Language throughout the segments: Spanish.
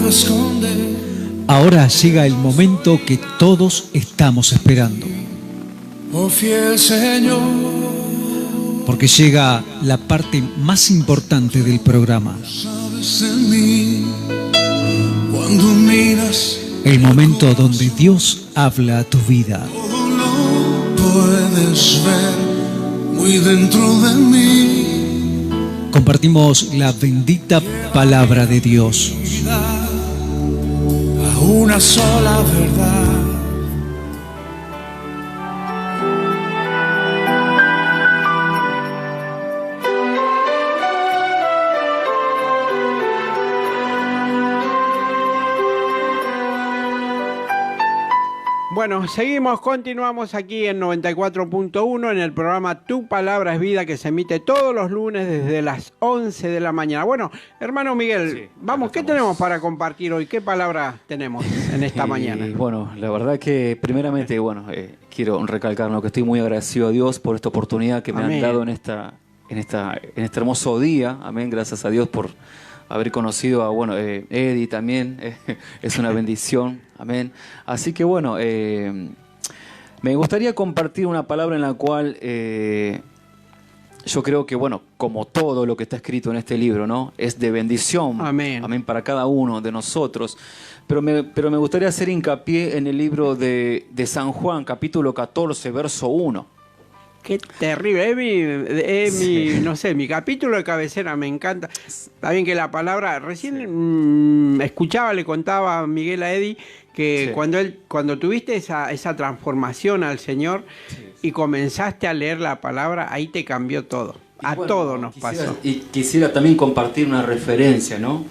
puedo esconder. Ahora llega el momento que todos estamos esperando. Oh fiel Señor, porque llega la parte más importante del programa. sabes en mí cuando miras. El momento donde Dios habla a tu vida. Todo lo puedes ver muy dentro de mí. Compartimos la bendita palabra de Dios. A una sola verdad. Bueno, continuamos aquí en 94.1 en el programa Tu Palabra es Vida, que se emite todos los lunes desde las 11 de la mañana. Bueno, hermano Miguel, Sí, vamos, ¿qué tenemos para compartir hoy? ¿Qué palabra tenemos en esta mañana? Bueno, la verdad que primeramente, quiero recalcar lo que estoy muy agradecido a Dios por esta oportunidad que me Amén. han dado en este hermoso día. Amén, gracias a Dios por haber conocido a Eddie también, es una bendición, amén. Así que me gustaría compartir una palabra en la cual yo creo que, como todo lo que está escrito en este libro, ¿no? Es de bendición, Amén. amén, para cada uno de nosotros. Pero me gustaría hacer hincapié en el libro de San Juan, capítulo 14, verso 1. Qué terrible, no sé, mi capítulo de cabecera, me encanta. Está bien que la palabra, recién escuchaba, le contaba a Miguel a Eddie que Sí. cuando tuviste esa transformación al Señor y comenzaste a leer la palabra, ahí te cambió todo. A todos nos pasó. Y quisiera también compartir una referencia, ¿no?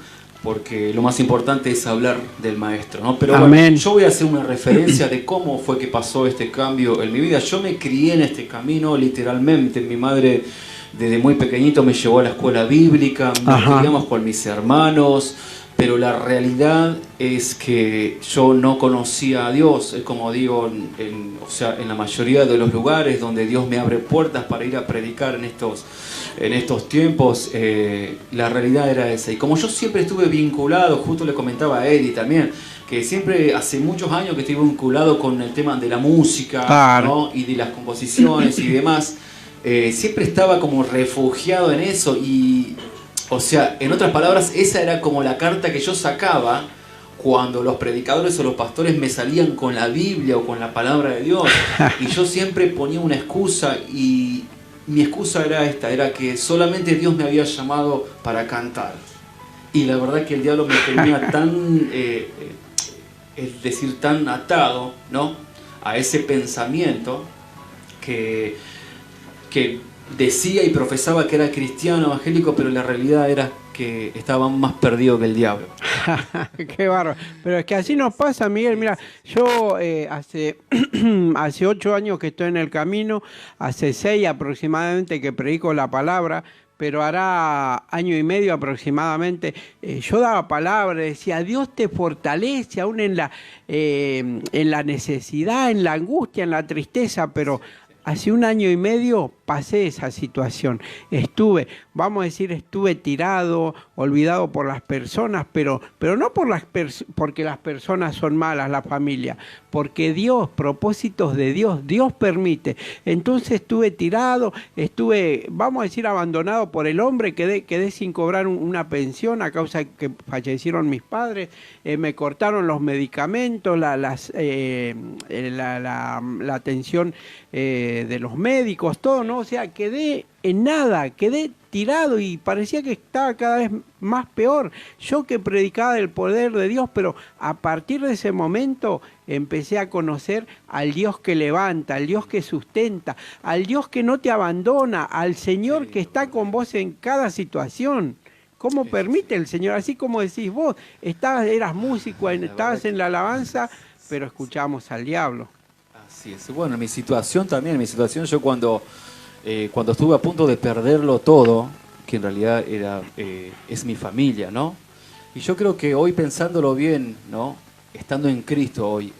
Porque lo más importante es hablar del maestro, ¿no? Pero Amén. yo voy a hacer una referencia de cómo fue que pasó este cambio en mi vida. Yo me crié en este camino, literalmente. Mi madre desde muy pequeñito me llevó a la escuela bíblica, nos criamos con mis hermanos, pero la realidad es que yo no conocía a Dios. Es como digo, en la mayoría de los lugares donde Dios me abre puertas para ir a predicar en estos tiempos, la realidad era esa. Y como yo siempre estuve vinculado, justo le comentaba a Eddie también, que siempre hace muchos años que estoy vinculado con el tema de la música, Claro, ¿no? Y de las composiciones y demás, siempre estaba como refugiado en eso y, en otras palabras, esa era como la carta que yo sacaba cuando los predicadores o los pastores me salían con la Biblia o con la palabra de Dios, y yo siempre ponía una excusa, y mi excusa era era que solamente Dios me había llamado para cantar. Y la verdad que el diablo me tenía tan atado, ¿no?, a ese pensamiento que decía y profesaba que era cristiano, evangélico, pero la realidad era que estaba más perdido que el diablo. Qué bárbaro. Pero es que así nos pasa, Miguel. Mira, yo hace 8 años que estoy en el camino, hace 6 aproximadamente que predico la palabra, pero hará 1 año y medio aproximadamente. Yo daba palabra, decía, Dios te fortalece aún en la necesidad, en la angustia, en la tristeza, pero hace 1 año y medio pasé esa situación. Estuve tirado, olvidado por las personas, pero no porque las personas son malas, la familia, porque Dios, propósitos de Dios, Dios permite. Entonces estuve tirado, abandonado por el hombre, quedé sin cobrar una pensión a causa de que fallecieron mis padres, me cortaron los medicamentos, la atención de los médicos, todo, ¿no? O sea, quedé en nada, quedé tirado y parecía que estaba cada vez más peor. Yo que predicaba del poder de Dios, pero a partir de ese momento empecé a conocer al Dios que levanta, al Dios que sustenta, al Dios que no te abandona, al Señor que está con vos en cada situación. ¿Cómo permite el Señor? Así como decís vos, eras músico, estabas en la alabanza, pero escuchábamos al diablo. Así es. Bueno, mi situación yo cuando estuve a punto de perderlo todo, que en realidad es mi familia, ¿no? Y yo creo que hoy, pensándolo bien, ¿no?, estando en Cristo hoy,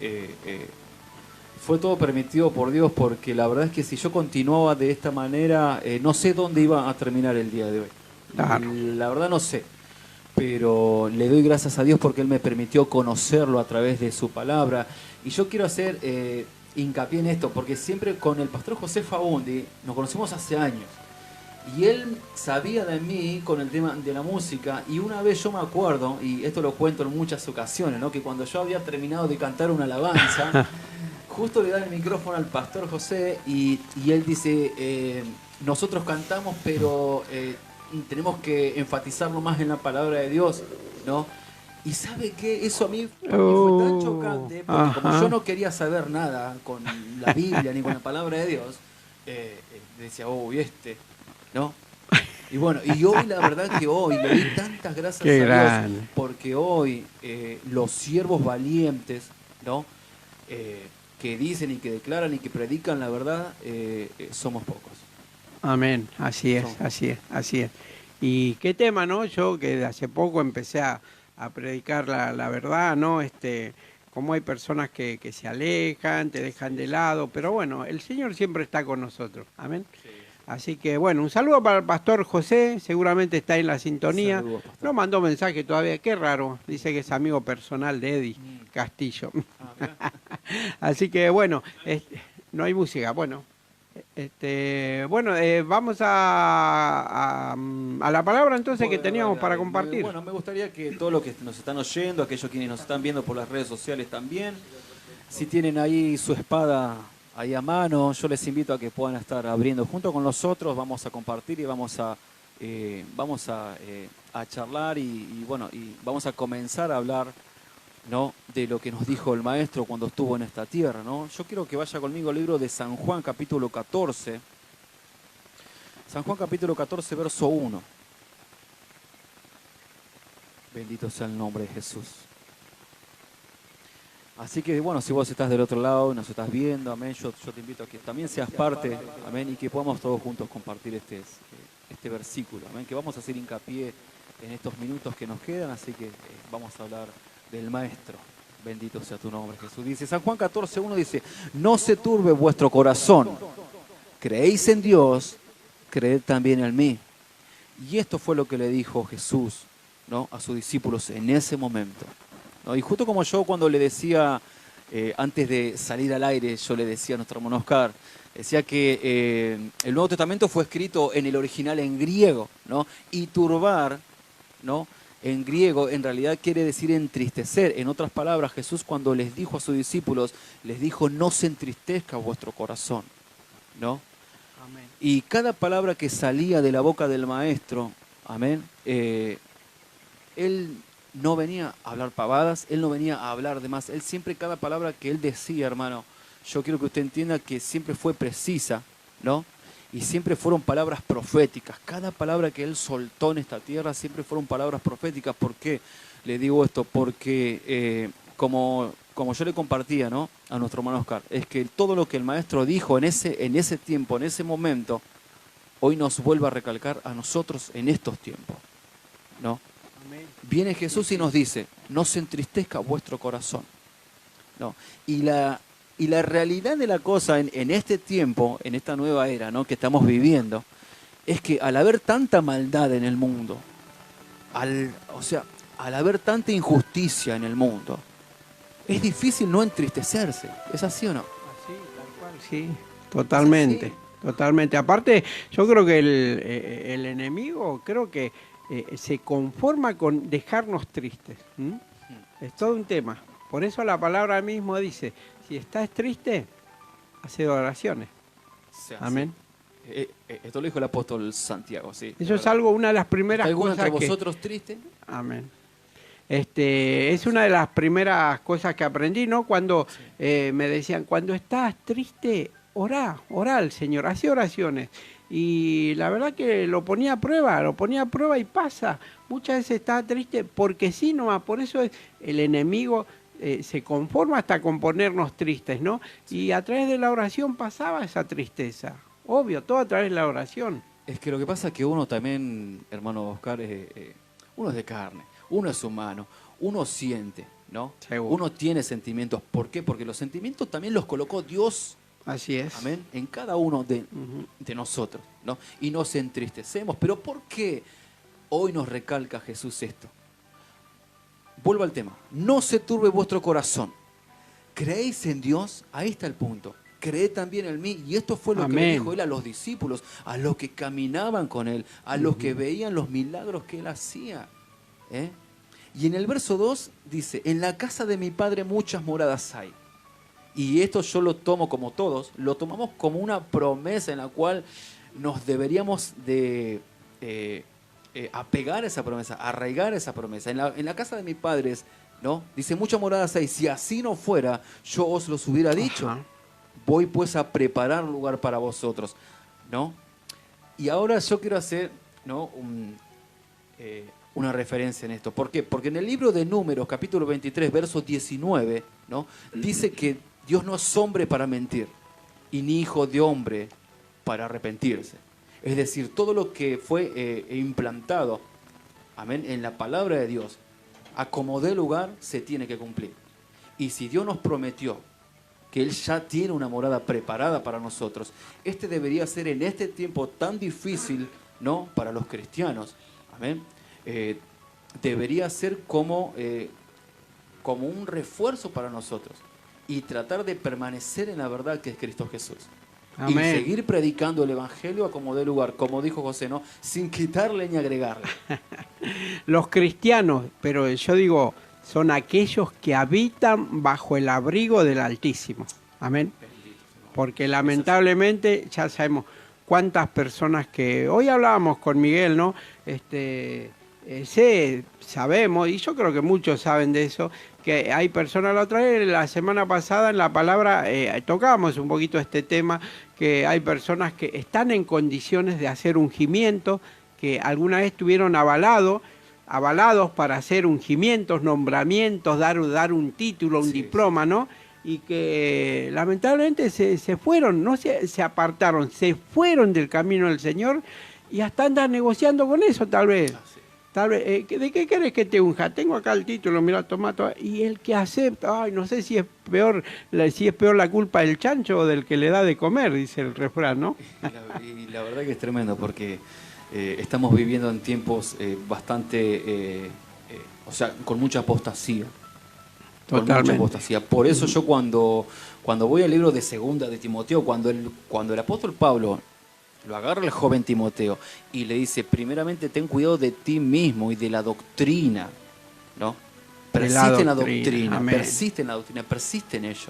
fue todo permitido por Dios, porque la verdad es que si yo continuaba de esta manera, no sé dónde iba a terminar el día de hoy. Claro. La verdad no sé. pero le doy gracias a Dios porque Él me permitió conocerlo a través de su palabra. Y yo quiero hacer hincapié en esto, porque siempre con el pastor José Fabundi nos conocemos hace años. Y él sabía de mí con el tema de la música, y una vez yo me acuerdo, y esto lo cuento en muchas ocasiones, ¿no? Que cuando yo había terminado de cantar una alabanza, justo le dan el micrófono al pastor José y él dice, nosotros cantamos, pero tenemos que enfatizarlo más en la palabra de Dios, ¿no? Y ¿sabe qué? Eso a mí fue tan chocante, porque como yo no quería saber nada con la Biblia ni con la palabra de Dios, decía, ¿no? Y bueno, y hoy la verdad que hoy le doy tantas gracias a Dios, porque hoy los siervos valientes, ¿no? Que dicen y que declaran y que predican la verdad, somos pocos. Amén, así es, así es. Y qué tema, ¿no? Yo que hace poco empecé a predicar la verdad, ¿no? Cómo hay personas que se alejan, te dejan de lado, pero bueno, el Señor siempre está con nosotros, amén. Sí. Así que bueno, un saludo para el pastor José, seguramente está en la sintonía. Saludos, no mandó mensaje todavía, qué raro, dice que es amigo personal de Eddie Castillo. Así que bueno, no hay música, bueno. Vamos a la palabra entonces que teníamos para compartir. Bueno, me gustaría que todos los que nos están oyendo, aquellos quienes nos están viendo por las redes sociales también, si tienen ahí su espada ahí a mano, yo les invito a que puedan estar abriendo junto con nosotros. Vamos a compartir y vamos a charlar y vamos a comenzar a hablar, ¿no? De lo que nos dijo el maestro cuando estuvo en esta tierra, ¿no? Yo quiero que vaya conmigo al libro de San Juan capítulo 14. San Juan capítulo 14, verso 1. Bendito sea el nombre de Jesús. Así que bueno, si vos estás del otro lado, nos estás viendo, amén, yo te invito a que también seas parte, amén, y que podamos todos juntos compartir este versículo, amén, que vamos a hacer hincapié en estos minutos que nos quedan, así que vamos a hablar del Maestro. Bendito sea tu nombre, Jesús. Dice San Juan 14:1, dice, no se turbe vuestro corazón, creéis en Dios, creed también en mí. Y esto fue lo que le dijo Jesús, ¿no? A sus discípulos en ese momento, ¿no? Y justo como yo cuando le decía, antes de salir al aire, yo le decía a nuestro hermano Oscar, decía que el Nuevo Testamento fue escrito en el original en griego, ¿no? Y turbar, ¿no? En griego en realidad quiere decir entristecer. En otras palabras, Jesús cuando les dijo a sus discípulos, les dijo, no se entristezca vuestro corazón, ¿no? Amén. Y cada palabra que salía de la boca del Maestro, amén, él no venía a hablar pavadas, él no venía a hablar de más. Él siempre, cada palabra que él decía, hermano, yo quiero que usted entienda que siempre fue precisa, ¿no? Y siempre fueron palabras proféticas. Cada palabra que él soltó en esta tierra siempre fueron palabras proféticas. ¿Por qué le digo esto? Porque como yo le compartía, ¿no? A nuestro hermano Oscar, es que todo lo que el Maestro dijo en ese tiempo, en ese momento, hoy nos vuelve a recalcar a nosotros en estos tiempos, ¿no? Viene Jesús y nos dice, no se entristezca vuestro corazón, ¿no? Y la realidad de la cosa en este tiempo, en esta nueva era, ¿no? Que estamos viviendo, es que al haber tanta maldad en el mundo, al haber tanta injusticia en el mundo, es difícil no entristecerse. ¿Es así o no? Así, tal cual, sí, totalmente, totalmente. Aparte, yo creo que el enemigo, creo que se conforma con dejarnos tristes. Es todo un tema. Por eso la palabra mismo dice, si estás triste, hace oraciones. Sí, amén. Esto lo dijo el apóstol Santiago, sí. Eso es algo, una de las primeras ¿Alguno cosas entre vosotros triste? Amén. Es una de las primeras cosas que aprendí, ¿no? Cuando me decían, cuando estás triste, orá al Señor, hacé oraciones. Y la verdad que lo ponía a prueba y pasa. Muchas veces estaba triste porque sí nomás, por eso el enemigo se conforma hasta con ponernos tristes, ¿no? Y a través de la oración pasaba esa tristeza. Obvio, todo a través de la oración. Es que lo que pasa es que uno también, hermano Oscar, uno es de carne, uno es humano, uno siente, ¿no? Seguro. Uno tiene sentimientos. ¿Por qué? Porque los sentimientos también los colocó Dios. Así es. Amén. En cada uno de nosotros, ¿no? Y nos entristecemos. Pero ¿por qué hoy nos recalca Jesús esto? vuelvo al tema. No se turbe vuestro corazón. ¿Creéis en Dios? Ahí está el punto. Creed también en mí. Y esto fue lo que le dijo él a los discípulos, a los que caminaban con él, a los que veían los milagros que él hacía. Y en el verso 2 dice, en la casa de mi padre muchas moradas hay. Y esto yo lo tomo como todos, lo tomamos como una promesa en la cual nos deberíamos de apegar a esa promesa, arraigar esa promesa. En la casa de mis padres, ¿no? Dice, muchas moradas hay. Si así no fuera, yo os los hubiera dicho. Ajá. Voy pues a preparar un lugar para vosotros, ¿no? Y ahora yo quiero hacer, ¿no? Una referencia en esto. ¿Por qué? Porque en el libro de Números, capítulo 23, verso 19, ¿no? Dice que Dios no es hombre para mentir, y ni hijo de hombre para arrepentirse. Es decir, todo lo que fue implantado, amén, en la palabra de Dios, a como dé lugar, se tiene que cumplir. Y si Dios nos prometió que Él ya tiene una morada preparada para nosotros, este debería ser en este tiempo tan difícil, ¿no?, para los cristianos, amén, debería ser como un refuerzo para nosotros y tratar de permanecer en la verdad que es Cristo Jesús. Amén. Y seguir predicando el Evangelio a como dé lugar, como dijo José, ¿no?, sin quitarle ni agregarle. Los cristianos, pero yo digo, son aquellos que habitan bajo el abrigo del Altísimo. Amén. Porque lamentablemente ya sabemos cuántas personas que... Hoy hablábamos con Miguel, ¿no? Sabemos, y yo creo que muchos saben de eso, que hay personas, la semana pasada en la palabra tocábamos un poquito este tema, que hay personas que están en condiciones de hacer ungimiento, que alguna vez estuvieron avalados para hacer ungimientos, nombramientos, dar un título, un diploma, ¿no? Y que lamentablemente se fueron, no se apartaron, se fueron del camino del Señor y hasta andan negociando con eso tal vez. Tal vez, ¿de qué querés que te unja? Tengo acá el título, mira, toma. Y el que acepta, ay, no sé si es peor la culpa del chancho o del que le da de comer, dice el refrán, ¿no? Y la verdad que es tremendo porque estamos viviendo en tiempos bastante, o sea, con mucha apostasía. Totalmente. Con mucha apostasía. Por eso yo cuando voy al libro de Segunda de Timoteo, cuando el apóstol Pablo lo agarra el joven Timoteo y le dice, primeramente ten cuidado de ti mismo y de la doctrina, ¿no? Persiste en la doctrina, persiste en ello,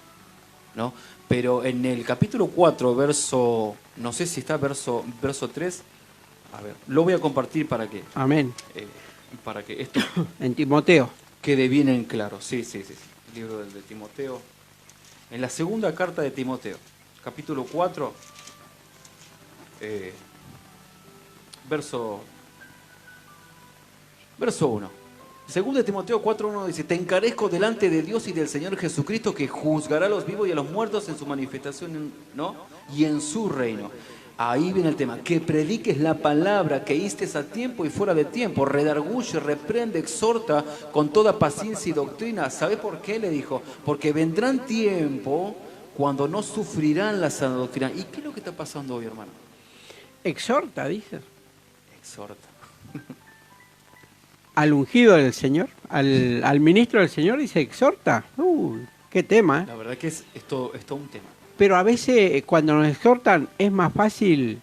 ¿no? Pero en el capítulo 4, verso, no sé si está verso 3, a ver, lo voy a compartir para que... Amén. Para que esto... en Timoteo. Quede bien en claro, sí. El libro de Timoteo. En la segunda carta de Timoteo, capítulo 4... verso 1. Segundo de Timoteo 4:1 dice, te encarezco delante de Dios y del Señor Jesucristo, que juzgará a los vivos y a los muertos en su manifestación, ¿no?, y en su reino. Ahí viene el tema, que prediques la palabra, que istes a tiempo y fuera de tiempo, redarguye, reprende, exhorta con toda paciencia y doctrina. ¿Sabe por qué? Le dijo, porque vendrán tiempo cuando no sufrirán la sana doctrina. ¿Y qué es lo que está pasando hoy, hermano? Exhorta, dice. Exhorta. Al ungido del Señor, al ministro del Señor, dice exhorta. Qué tema. La verdad que es todo un tema. Pero a veces cuando nos exhortan es más fácil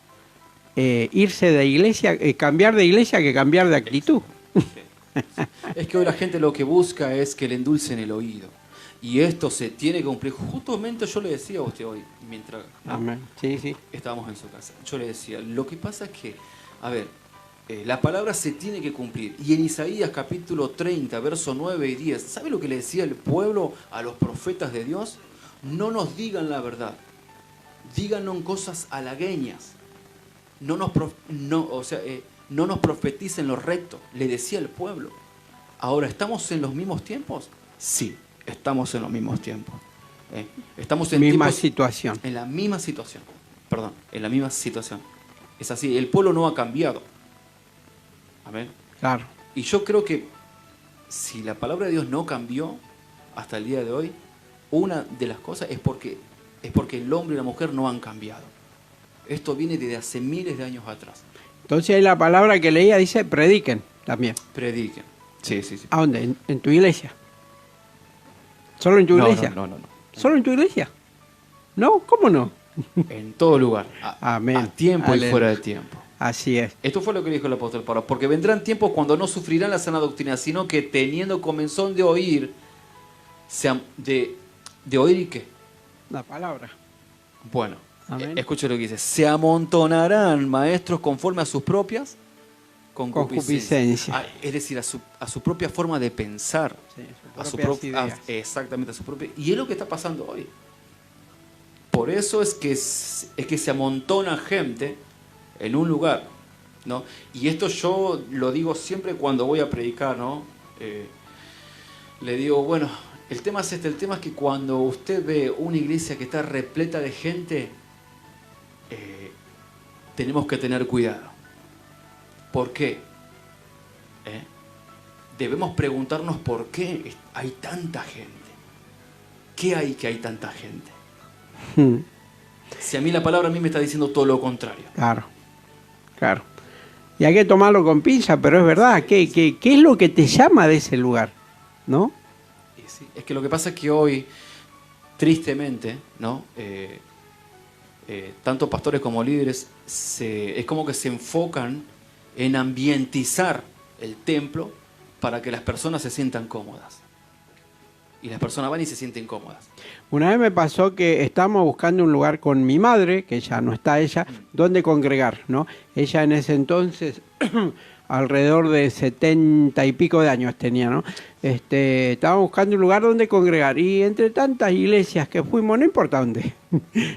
irse de iglesia, cambiar de iglesia que cambiar de actitud. Sí. Es que hoy la gente lo que busca es que le endulcen el oído. Y esto se tiene que cumplir. Justamente yo le decía a usted hoy, mientras estábamos en su casa, yo le decía, lo que pasa es que, a ver, la palabra se tiene que cumplir. Y en Isaías capítulo 30, versos 9 y 10, ¿sabe lo que le decía el pueblo a los profetas de Dios? No nos digan la verdad, díganos cosas halagueñas, no nos profeticen lo recto, le decía el pueblo. Ahora, ¿estamos en los mismos tiempos? Sí. Estamos en los mismos tiempos. Estamos en misma situación. En la misma situación. Perdón, en la misma situación. Es así, el pueblo no ha cambiado. Amén. Claro. Y yo creo que si la palabra de Dios no cambió hasta el día de hoy, una de las cosas es porque el hombre y la mujer no han cambiado. Esto viene desde hace miles de años atrás. Entonces la palabra que leía dice prediquen también. Prediquen. Sí, sí, sí. ¿A dónde? ¿En tu iglesia? ¿Solo en tu iglesia? No. ¿Solo en tu iglesia? ¿No? ¿Cómo no? En todo lugar. Amén. A tiempo Aleluya. y fuera de tiempo. Así es. Esto fue lo que dijo el apóstol Pablo. Porque vendrán tiempos cuando no sufrirán la sana doctrina, sino que teniendo comezón de oír, ¿de oír y qué? La palabra. Bueno, Amén. escuche lo que dice. Se amontonarán maestros conforme a sus propias Concupiscencia. Es decir, a su propia forma de pensar. Sí, A su propias propia, ideas. exactamente, a su propia. Y es lo que está pasando hoy. Por eso es que se amontona gente en un lugar, ¿no? Y esto yo lo digo siempre cuando voy a predicar, ¿no? Le digo, bueno, el tema es este, el tema es que cuando usted ve una iglesia que está repleta de gente, tenemos que tener cuidado. ¿Por qué? Debemos preguntarnos por qué hay tanta gente. ¿Qué hay que hay tanta gente? Si a mí la palabra a mí me está diciendo todo lo contrario. Claro, claro. Y hay que tomarlo con pinza, pero es verdad. ¿Qué es lo que te llama de ese lugar? ¿No? Y sí, es que lo que pasa es que hoy, tristemente, ¿no? Tanto pastores como líderes es como que se enfocan en ambientizar el templo para que las personas se sientan cómodas. Y las personas van y se sienten cómodas. Una vez me pasó que estábamos buscando un lugar con mi madre, que ya no está ella, donde congregar, ¿no? Ella en ese entonces, alrededor de 70 y pico de años tenía, ¿no? Estábamos buscando un lugar donde congregar. Y entre tantas iglesias que fuimos, no importa dónde,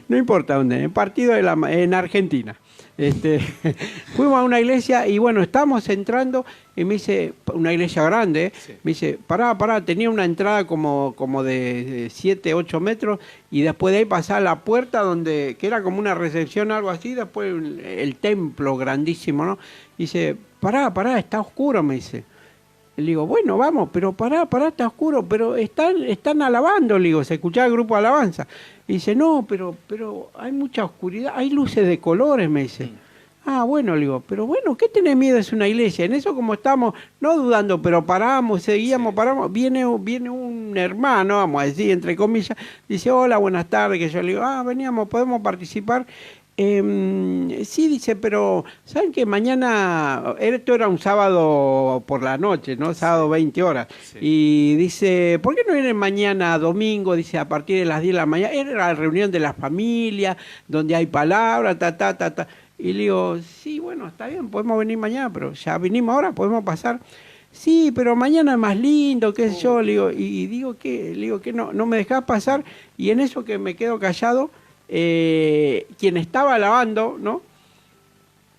no importa dónde, en Argentina. Fuimos a una iglesia y bueno, estábamos entrando y me dice, una iglesia grande, Sí. me dice, pará, tenía una entrada como de 7, 8 metros y después de ahí pasaba la puerta que era como una recepción, algo así, después el templo grandísimo, ¿no? Y dice, pará, está oscuro, me dice. Le digo, bueno, vamos, pero pará, está oscuro, pero están alabando, le digo, se escuchaba el grupo de alabanza. Y dice, no, pero hay mucha oscuridad, hay luces de colores, me dice. Ah, bueno, le digo, pero bueno, ¿qué tenés miedo? Es una iglesia. En eso como estamos, no dudando, pero paramos, seguíamos, paramos, viene un hermano, vamos a decir, entre comillas, dice, hola, buenas tardes, que yo le digo, veníamos, podemos participar. Sí, dice, pero ¿saben que mañana, esto era un sábado por la noche, ¿no? Sábado 20 horas. Sí. Y dice, ¿por qué no vienen mañana domingo? Dice, a partir de las 10 de la mañana. Era la reunión de la familia, donde hay palabras, ta. Y le digo, sí, bueno, está bien, podemos venir mañana, pero ya vinimos ahora, podemos pasar. Sí, pero mañana es más lindo, qué sé yo, le digo, y digo que no me dejás pasar, y en eso que me quedo callado, quien estaba alabando, ¿no?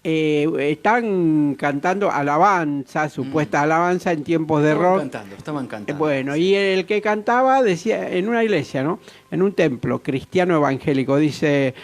Están cantando alabanza, supuesta alabanza en tiempos de rock. Estaban cantando. Bueno, y el que cantaba decía en una iglesia, ¿no? En un templo cristiano evangélico, dice,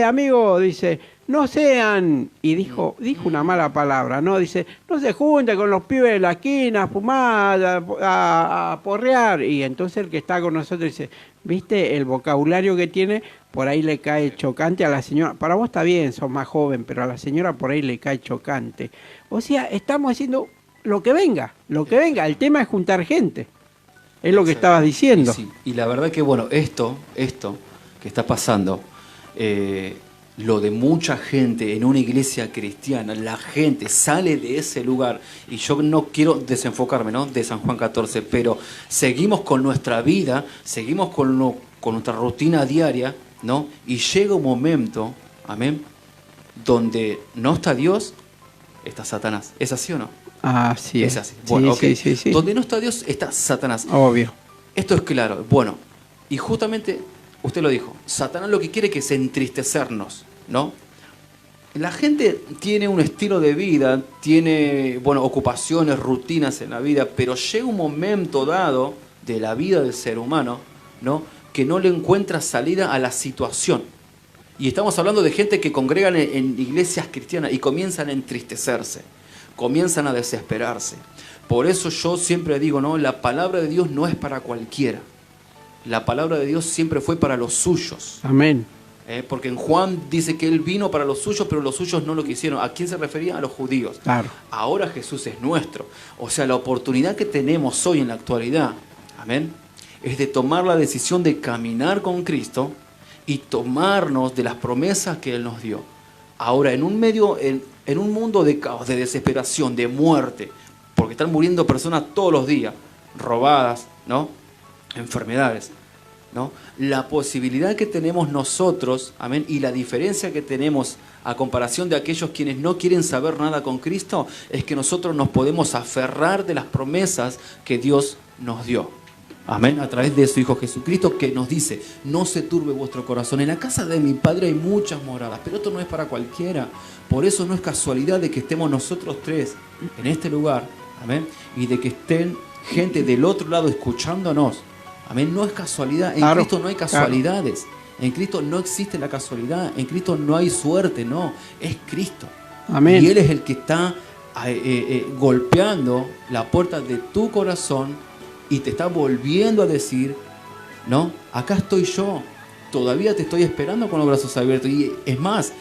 amigo, dice, no sean, y dijo una mala palabra, ¿no? Dice, no se junten con los pibes de la esquina a fumar, a porrear. Y entonces el que está con nosotros dice, ¿viste el vocabulario que tiene? Por ahí le cae chocante a la señora. Para vos está bien, sos más joven, pero a la señora por ahí le cae chocante. O sea, estamos haciendo lo que venga. El tema es juntar gente. Es lo que estabas diciendo. Sí, y la verdad que, bueno, esto que está pasando, lo de mucha gente en una iglesia cristiana, la gente sale de ese lugar, y yo no quiero desenfocarme, ¿no?, de San Juan 14, pero seguimos con nuestra vida, seguimos con nuestra rutina diaria, ¿no? Y llega un momento, amén, donde no está Dios, está Satanás. ¿Es así o no? Sí, es así. Bueno, sí, okay. sí. Donde no está Dios, está Satanás. Obvio. Esto es claro. Bueno, y justamente usted lo dijo, Satanás lo que quiere es entristecernos, ¿no? La gente tiene un estilo de vida, tiene, bueno, ocupaciones, rutinas en la vida, pero llega un momento dado de la vida del ser humano, ¿no?, que no le encuentra salida a la situación. Y estamos hablando de gente que congregan en iglesias cristianas y comienzan a entristecerse, comienzan a desesperarse. Por eso yo siempre digo, ¿no?, la palabra de Dios no es para cualquiera. La palabra de Dios siempre fue para los suyos. Amén. Porque en Juan dice que Él vino para los suyos, pero los suyos no lo quisieron. ¿A quién se refería? A los judíos. Claro. Ahora Jesús es nuestro. O sea, la oportunidad que tenemos hoy en la actualidad, amén, es de tomar la decisión de caminar con Cristo y tomarnos de las promesas que Él nos dio. Ahora, en un mundo de caos, de desesperación, de muerte, porque están muriendo personas todos los días, robadas, ¿no? Enfermedades, ¿no? La posibilidad que tenemos nosotros, amén, y la diferencia que tenemos a comparación de aquellos quienes no quieren saber nada con Cristo, es que nosotros nos podemos aferrar de las promesas que Dios nos dio. Amén, a través de su Hijo Jesucristo, que nos dice: no se turbe vuestro corazón. En la casa de mi Padre hay muchas moradas, pero esto no es para cualquiera. Por eso no es casualidad de que estemos nosotros tres en este lugar, amén, y de que estén gente del otro lado escuchándonos. Amén, no es casualidad. En Cristo no hay casualidades. En Cristo no existe la casualidad. En Cristo no hay suerte, no. Es Cristo. Amén. Y Él es el que está golpeando la puerta de tu corazón y te está volviendo a decir, ¿no? Acá estoy yo. Todavía te estoy esperando con los brazos abiertos. Y es más,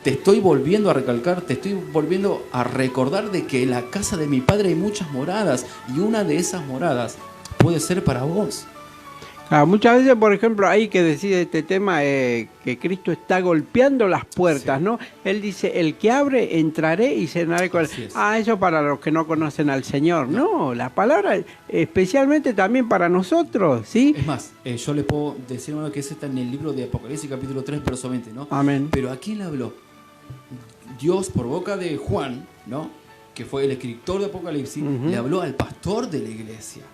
te estoy volviendo a recalcar, te estoy volviendo a recordar de que en la casa de mi Padre hay muchas moradas. Y una de esas moradas puede ser para vos. Claro, muchas veces, por ejemplo, hay que decir este tema que Cristo está golpeando las puertas, sí, ¿no? Él dice: el que abre, entraré y cenaré con él. Eso para los que no conocen al Señor. No, la palabra especialmente también para nosotros, ¿sí? Es más, yo le puedo decir algo que está en el libro de Apocalipsis capítulo 3, verso 20, ¿no? Amén. Pero ¿a quién le habló? Dios, por boca de Juan, ¿no?, que fue el escritor de Apocalipsis, le habló al pastor de la iglesia.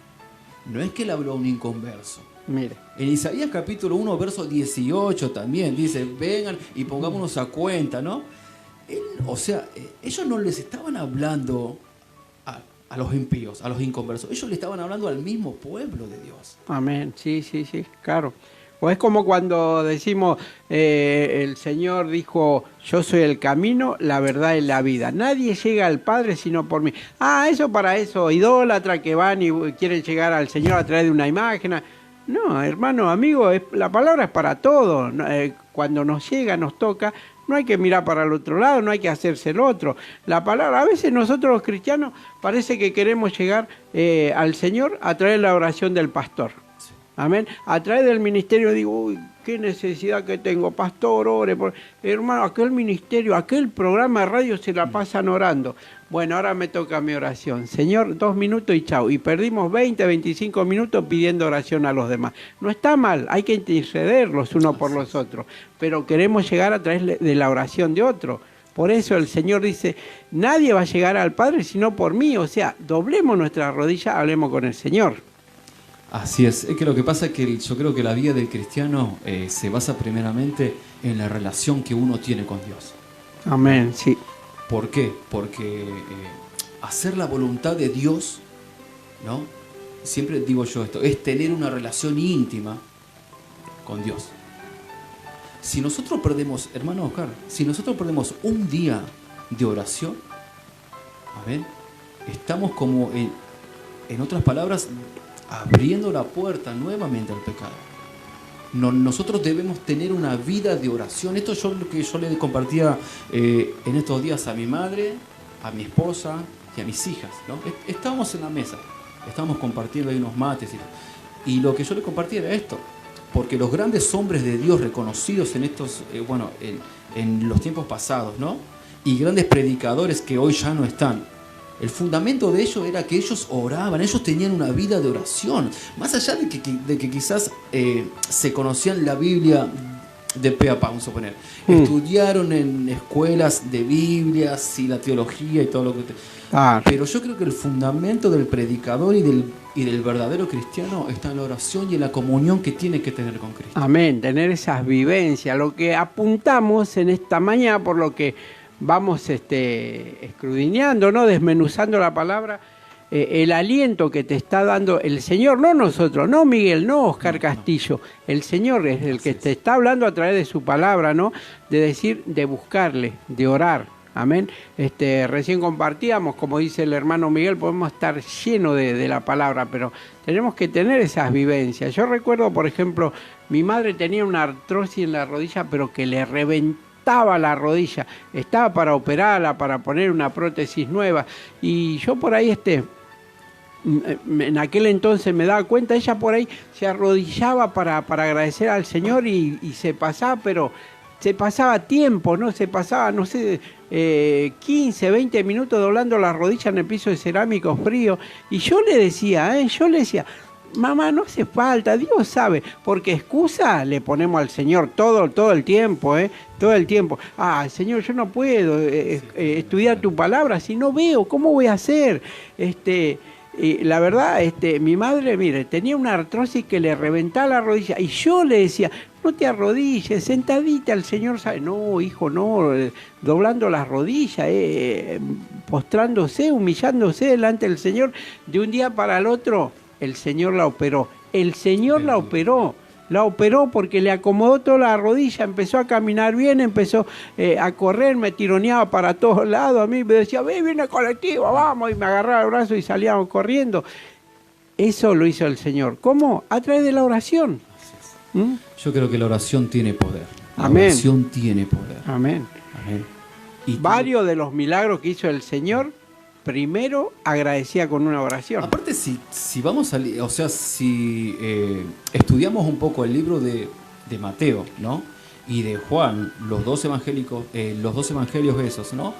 No es que le habló a un inconverso. Mire. En Isaías capítulo 1, verso 18 también dice: vengan y pongámonos a cuenta, ¿no? Ellos no les estaban hablando a los impíos, a los inconversos. Ellos le estaban hablando al mismo pueblo de Dios. Amén, sí, claro. O es como cuando decimos, el Señor dijo: yo soy el camino, la verdad y la vida. Nadie llega al Padre sino por mí. Eso para eso, idólatra que van y quieren llegar al Señor a través de una imagen. No, hermano, amigo, la palabra es para todos. Cuando nos llega, nos toca, no hay que mirar para el otro lado, no hay que hacerse el otro. La palabra, a veces nosotros los cristianos parece que queremos llegar al Señor a través de la oración del pastor. Amén. A través del ministerio digo: uy, qué necesidad que tengo, pastor, ore por... Hermano, aquel ministerio, aquel programa de radio se la pasan orando. Bueno, ahora me toca mi oración. Señor, 2 minutos y chao. Y perdimos 20, 25 minutos pidiendo oración a los demás. No está mal, hay que interceder los unos por los otros. Pero queremos llegar a través de la oración de otro. Por eso el Señor dice: nadie va a llegar al Padre sino por mí. O sea, doblemos nuestras rodillas, hablemos con el Señor. Así es que lo que pasa es que yo creo que la vida del cristiano se basa primeramente en la relación que uno tiene con Dios. Amén, sí. ¿Por qué? Porque hacer la voluntad de Dios, ¿no? Siempre digo yo esto, es tener una relación íntima con Dios. Si nosotros perdemos, hermano Oscar, si nosotros perdemos un día de oración, ¿amén?, estamos como, en otras palabras, abriendo la puerta nuevamente al pecado. Nosotros debemos tener una vida de oración. Esto es lo que yo le compartía en estos días a mi madre, a mi esposa y a mis hijas, ¿no? Estábamos en la mesa, estábamos compartiendo ahí unos mates y lo que yo le compartía era esto, porque los grandes hombres de Dios reconocidos en estos, en los tiempos pasados, ¿no?, y grandes predicadores que hoy ya no están, el fundamento de ellos era que ellos oraban, ellos tenían una vida de oración. Más allá de que quizás se conocían la Biblia de pe a pa, vamos a suponer. Estudiaron en escuelas de Biblias y la teología y todo lo que... Pero yo creo que el fundamento del predicador y del verdadero cristiano está en la oración y en la comunión que tiene que tener con Cristo. Amén, tener esas vivencias. Lo que apuntamos en esta mañana, por lo que vamos escudriñando, ¿no?, desmenuzando la palabra, el aliento que te está dando el Señor, no nosotros, no Miguel, no Oscar Castillo, el Señor es el que te está hablando a través de su palabra, ¿no?, de decir, de buscarle, de orar, Amén. Recién compartíamos, como dice el hermano Miguel, podemos estar llenos de la palabra, pero tenemos que tener esas vivencias. Yo recuerdo, por ejemplo, mi madre tenía una artrosis en la rodilla, pero que le reventaba la rodilla. Estaba para operarla, para poner una prótesis nueva. Y yo por ahí, en aquel entonces me daba cuenta, ella por ahí se arrodillaba para agradecer al Señor y se pasaba, pero se pasaba tiempo, ¿no? Se pasaba, no sé, 15, 20 minutos doblando la rodilla en el piso de cerámico frío. Y yo le decía, mamá, no hace falta, Dios sabe, porque excusa le ponemos al Señor todo el tiempo, todo el tiempo. Señor, yo no puedo estudiar tu palabra si no veo, ¿cómo voy a hacer? La verdad, mi madre, mire, tenía una artrosis que le reventaba la rodilla y yo le decía, no te arrodilles, sentadita, el Señor sabe. No, hijo, no, doblando las rodillas, postrándose, humillándose delante del Señor. De un día para el otro, el Señor la operó. El Señor la operó. La operó porque le acomodó toda la rodilla, empezó a caminar bien, empezó a correr, me tironeaba para todos lados. A mí me decía, viene colectivo, vamos, y me agarraba el brazo y salíamos corriendo. Eso lo hizo el Señor. ¿Cómo? A través de la oración. Yo creo que la oración tiene poder. La Amén. oración tiene poder. Amén. Amén. Y varios de los milagros que hizo el Señor, primero agradecía con una oración. Aparte, si vamos a, o sea, si estudiamos un poco el libro de Mateo, ¿no? Y de Juan, los dos evangelios esos, ¿no?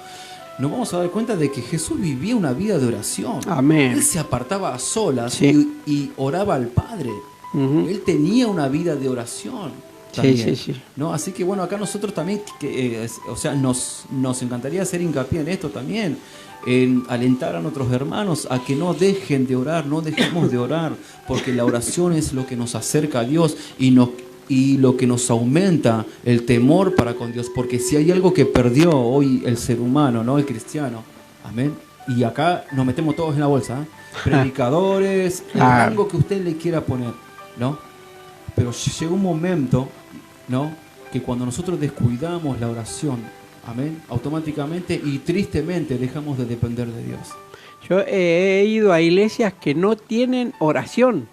Nos vamos a dar cuenta de que Jesús vivía una vida de oración. Amén. Él se apartaba a solas, sí, y oraba al Padre. Él tenía una vida de oración. También, sí. ¿No? Así que bueno, acá nosotros también, o sea, nos encantaría hacer hincapié en esto también, en alentar a nuestros hermanos a que no dejen de orar, no dejemos de orar, porque la oración es lo que nos acerca a Dios y lo que nos aumenta el temor para con Dios, porque si hay algo que perdió hoy el ser humano, ¿no? El cristiano, amén, y acá nos metemos todos en la bolsa, predicadores, el rango que usted le quiera poner, ¿no? Pero llega un momento, ¿no?, que cuando nosotros descuidamos la oración, amén, automáticamente y tristemente dejamos de depender de Dios. Yo he ido a iglesias que no tienen oración.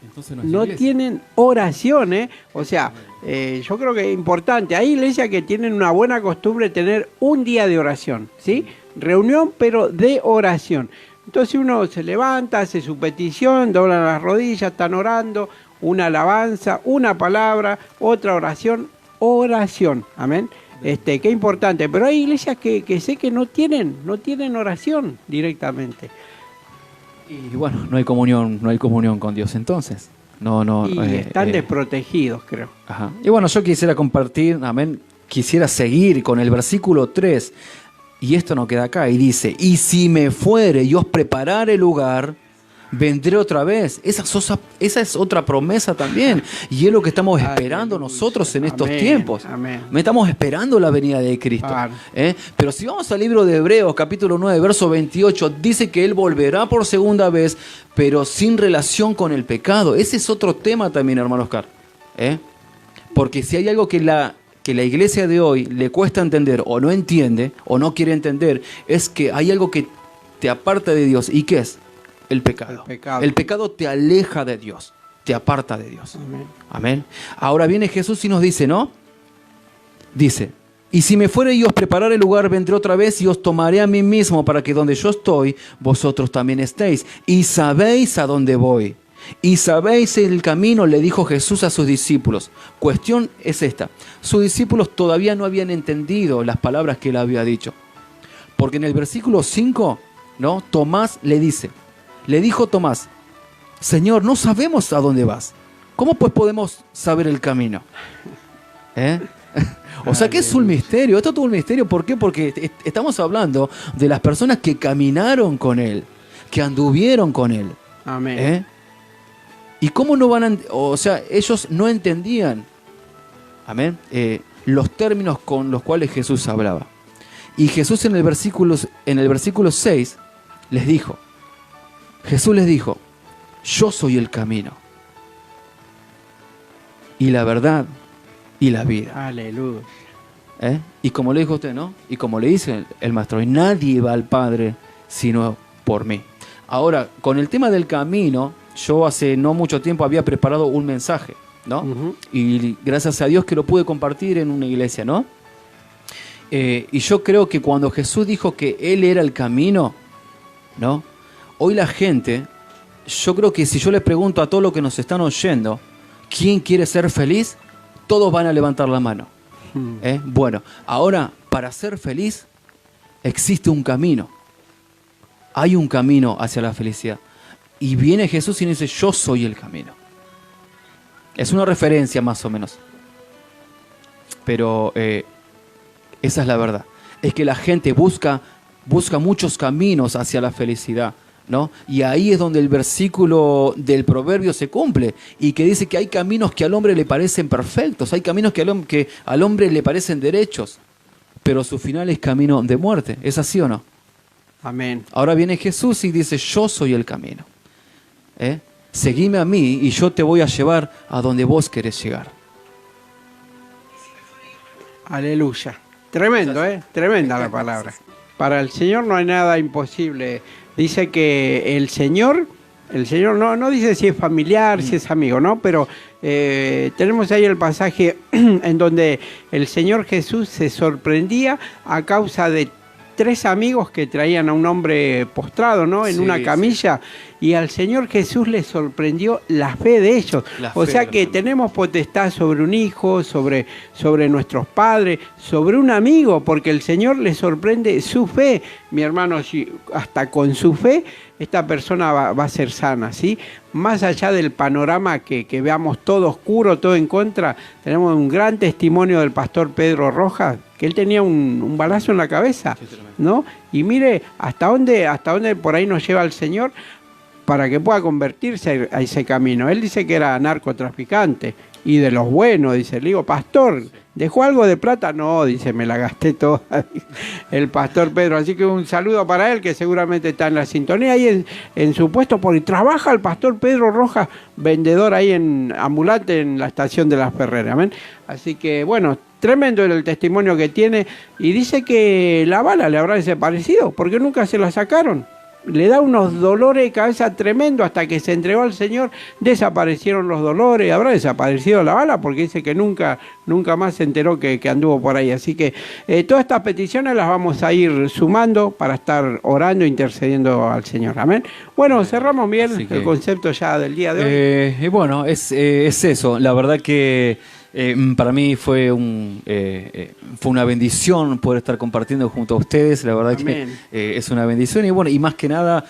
Entonces no tienen oración, O sea, yo creo que es importante. Hay iglesias que tienen una buena costumbre de tener un día de oración, ¿sí? Reunión, pero de oración. Entonces uno se levanta, hace su petición, dobla las rodillas, están orando, una alabanza, una palabra, otra oración, amén. Qué importante. Pero hay iglesias que sé que no tienen oración directamente. Y bueno, no hay comunión con Dios entonces. No. Y están desprotegidos, creo. Ajá. Y bueno, yo quisiera compartir, amén, quisiera seguir con el versículo 3. Y esto no queda acá, y dice, y si me fuere y os preparare lugar, vendré otra vez. Esa es otra promesa también. Y es lo que estamos esperando nosotros en estos tiempos. Amén. Estamos esperando la venida de Cristo. Claro. Pero si vamos al libro de Hebreos, capítulo 9, verso 28, dice que Él volverá por segunda vez, pero sin relación con el pecado. Ese es otro tema también, hermano Oscar. Porque si hay algo que la iglesia de hoy le cuesta entender o no entiende o no quiere entender, es que hay algo que te aparta de Dios. ¿Y qué es? El pecado. El pecado te aleja de Dios, te aparta de Dios. Amén. Amén. Ahora viene Jesús y nos dice, ¿no? Dice, y si me fuere y os preparare el lugar, vendré otra vez y os tomaré a mí mismo para que donde yo estoy, vosotros también estéis. Y sabéis a dónde voy. Y sabéis el camino, le dijo Jesús a sus discípulos. Cuestión es esta. Sus discípulos todavía no habían entendido las palabras que él había dicho. Porque en el versículo 5, ¿no?, Tomás le dijo Tomás, Señor, no sabemos a dónde vas. ¿Cómo pues podemos saber el camino? O sea que es un misterio. Esto es todo un misterio. ¿Por qué? Porque estamos hablando de las personas que caminaron con él, que anduvieron con él. Amén. ¿Y cómo no van a...? O sea, ellos no entendían, amén, los términos con los cuales Jesús hablaba. Y Jesús en el versículo 6 les dijo, Jesús les dijo, yo soy el camino y la verdad y la vida. Aleluya. Y como le dijo usted, ¿no? Y como le dice el maestro, nadie va al Padre sino por mí. Ahora, con el tema del camino, yo hace no mucho tiempo había preparado un mensaje, ¿no? Y gracias a Dios que lo pude compartir en una iglesia, ¿no? Y yo creo que cuando Jesús dijo que Él era el camino, ¿no? Hoy la gente, yo creo que si yo les pregunto a todos los que nos están oyendo, ¿quién quiere ser feliz? Todos van a levantar la mano. Bueno, ahora, para ser feliz, existe un camino. Hay un camino hacia la felicidad. Y viene Jesús y dice, yo soy el camino. Es una referencia más o menos. Pero esa es la verdad. Es que la gente busca muchos caminos hacia la felicidad, ¿no? Y ahí es donde el versículo del proverbio se cumple y que dice que hay caminos que al hombre le parecen perfectos, hay caminos que al hombre le parecen derechos, pero su final es camino de muerte. ¿Es así o no? Amén. Ahora viene Jesús y dice, yo soy el camino. Seguime a mí y yo te voy a llevar a donde vos querés llegar. Aleluya. Tremendo, tremenda la palabra. Para el Señor no hay nada imposible. Dice que el Señor no dice si es familiar, si es amigo, ¿no? Pero tenemos ahí el pasaje en donde el Señor Jesús se sorprendía a causa de 3 amigos que traían a un hombre postrado, ¿no? En una camilla. Y al Señor Jesús le sorprendió la fe de ellos. O sea que tenemos potestad sobre un hijo, sobre nuestros padres, sobre un amigo, porque el Señor le sorprende su fe. Mi hermano, si hasta con su fe, esta persona va a ser sana, ¿sí? Más allá del panorama que veamos todo oscuro, todo en contra, tenemos un gran testimonio del pastor Pedro Rojas, que él tenía un balazo en la cabeza, ¿no? Y mire hasta dónde por ahí nos lleva el Señor para que pueda convertirse a ese camino. Él dice que era narcotraficante y de los buenos, dice. Le digo, pastor, ¿dejó algo de plata? No, dice, me la gasté toda, el pastor Pedro. Así que un saludo para él, que seguramente está en la sintonía ahí en su puesto, porque trabaja el pastor Pedro Rojas, vendedor ahí ambulante en la estación de Las Ferreras. ¿Amén? Así que, bueno, tremendo el testimonio que tiene. Y dice que la bala le habrá desaparecido, porque nunca se la sacaron. Le da unos dolores de cabeza tremendo hasta que se entregó al Señor, desaparecieron los dolores, habrá desaparecido la bala porque dice que nunca más se enteró que anduvo por ahí. Así que todas estas peticiones las vamos a ir sumando para estar orando, intercediendo al Señor. Amén. Bueno, cerramos bien el concepto ya del día de hoy. Bueno, es eso. La verdad que para mí fue una bendición poder estar compartiendo junto a ustedes. La verdad Amén. Que es una bendición y bueno, y más que nada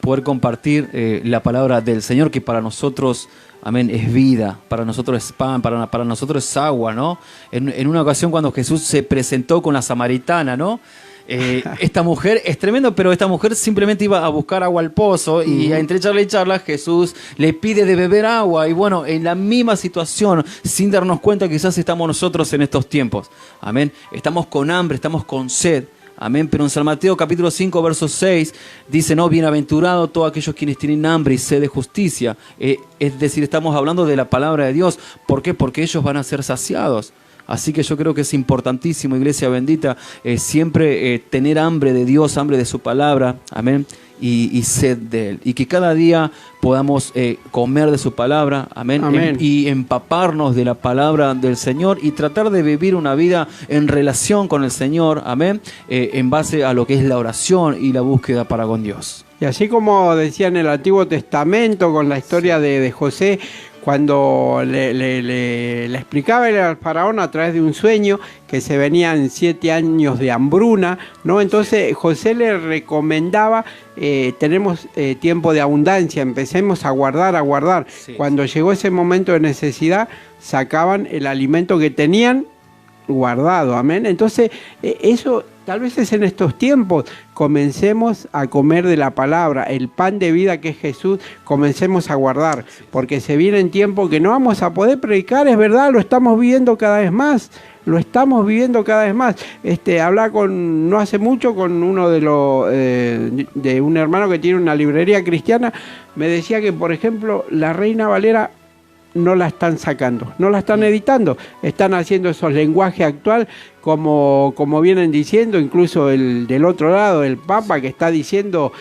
poder compartir la palabra del Señor, que para nosotros, amén, es vida, para nosotros es pan, para nosotros es agua, ¿no? En una ocasión cuando Jesús se presentó con la samaritana, ¿no? Esta mujer es tremendo, pero esta mujer simplemente iba a buscar agua al pozo y entre charla y charla Jesús le pide de beber agua y bueno, en la misma situación, sin darnos cuenta, quizás estamos nosotros en estos tiempos, amén, estamos con hambre, estamos con sed, amén, pero en San Mateo capítulo 5 verso 6 dice, no, bienaventurado todos aquellos quienes tienen hambre y sed de justicia, es decir, estamos hablando de la palabra de Dios. ¿Por qué? Porque ellos van a ser saciados. Así que yo creo que es importantísimo, iglesia bendita, siempre tener hambre de Dios, hambre de su palabra, amén, y sed de Él. Y que cada día podamos comer de su palabra, amén, amén. Y empaparnos de la palabra del Señor y tratar de vivir una vida en relación con el Señor, amén, en base a lo que es la oración y la búsqueda para con Dios. Y así como decía en el Antiguo Testamento con la historia de José, cuando le explicaba al faraón a través de un sueño que se venían 7 años de hambruna, ¿no? Entonces José le recomendaba, tenemos tiempo de abundancia, empecemos a guardar. Sí. Cuando llegó ese momento de necesidad, sacaban el alimento que tenían guardado, amén. Entonces eso tal vez es en estos tiempos, comencemos a comer de la palabra, el pan de vida que es Jesús, comencemos a guardar, porque se vienen tiempos que no vamos a poder predicar, es verdad, lo estamos viviendo cada vez más. Hablaba no hace mucho con uno de un hermano que tiene una librería cristiana, me decía que, por ejemplo, la Reina Valera no la están sacando, no la están editando, están haciendo esos lenguajes actual como vienen diciendo, incluso el del otro lado, el Papa que está diciendo,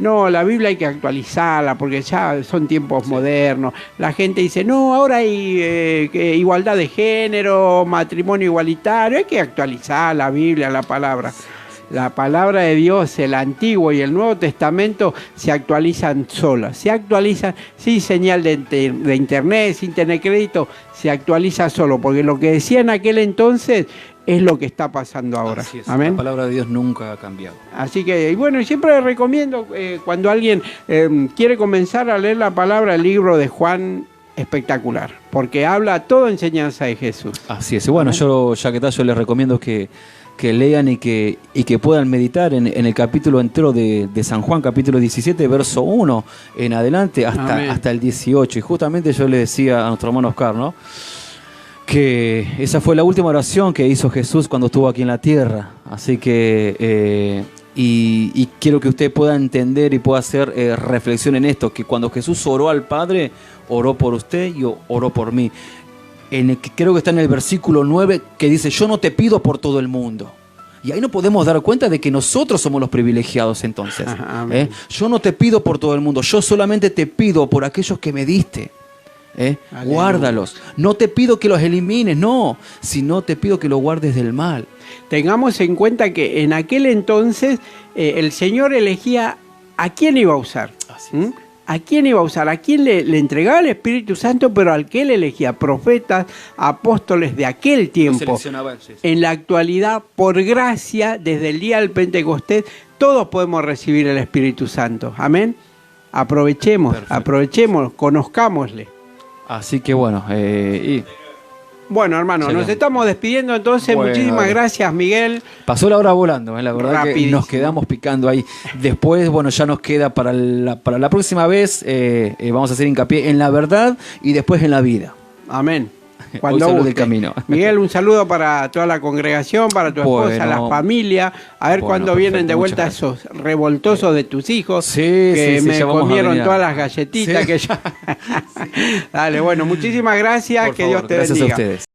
no, la Biblia hay que actualizarla porque ya son tiempos modernos. La gente dice, no, ahora hay igualdad de género, matrimonio igualitario, hay que actualizar la Biblia, la palabra. La palabra de Dios, el Antiguo y el Nuevo Testamento se actualizan solas, se actualizan sin señal de internet, sin tener crédito, se actualiza solo, porque lo que decía en aquel entonces es lo que está pasando ahora. Así es, Amén. la palabra de Dios nunca ha cambiado. Así que, y bueno, siempre recomiendo cuando alguien quiere comenzar a leer la palabra, el libro de Juan, espectacular, porque habla toda enseñanza de Jesús. Así es. Bueno, yo ya que tal, yo les recomiendo que lean y que puedan meditar en el capítulo entero de San Juan, capítulo 17, verso 1 en adelante hasta el 18. Y justamente yo le decía a nuestro hermano Oscar, ¿no?, que esa fue la última oración que hizo Jesús cuando estuvo aquí en la tierra. Así que y quiero que usted pueda entender y pueda hacer reflexión en esto, que cuando Jesús oró al Padre, oró por usted y oró por mí. Creo que está en el versículo 9 que dice, yo no te pido por todo el mundo. Y ahí nos podemos dar cuenta de que nosotros somos los privilegiados entonces. Yo no te pido por todo el mundo, yo solamente te pido por aquellos que me diste. Guárdalos. No te pido que los elimines, no, sino te pido que los guardes del mal. Tengamos en cuenta que en aquel entonces el Señor elegía a quién iba a usar. ¿A quién iba a usar? ¿A quién le entregaba el Espíritu Santo? Pero al que él elegía, profetas, apóstoles de aquel tiempo. En la actualidad, por gracia, desde el día del Pentecostés, todos podemos recibir el Espíritu Santo. Amén. Aprovechemos, conozcámosle. Así que bueno, Bueno, hermano, nos estamos despidiendo entonces. Bueno, muchísimas gracias, Miguel. pasó la hora volando, la verdad. Rapidísimo. Que nos quedamos picando ahí. Después, bueno, ya nos queda para la próxima vez, vamos a hacer hincapié en la verdad y después en la vida. Amén. Hoy salud del camino. Miguel, un saludo para toda la congregación, para tu esposa, la familia. A ver cuándo vienen de vuelta esos revoltosos de tus hijos que me comieron todas las galletitas que ya. Dale, bueno, muchísimas gracias. Por que favor, Dios te gracias bendiga. a ustedes.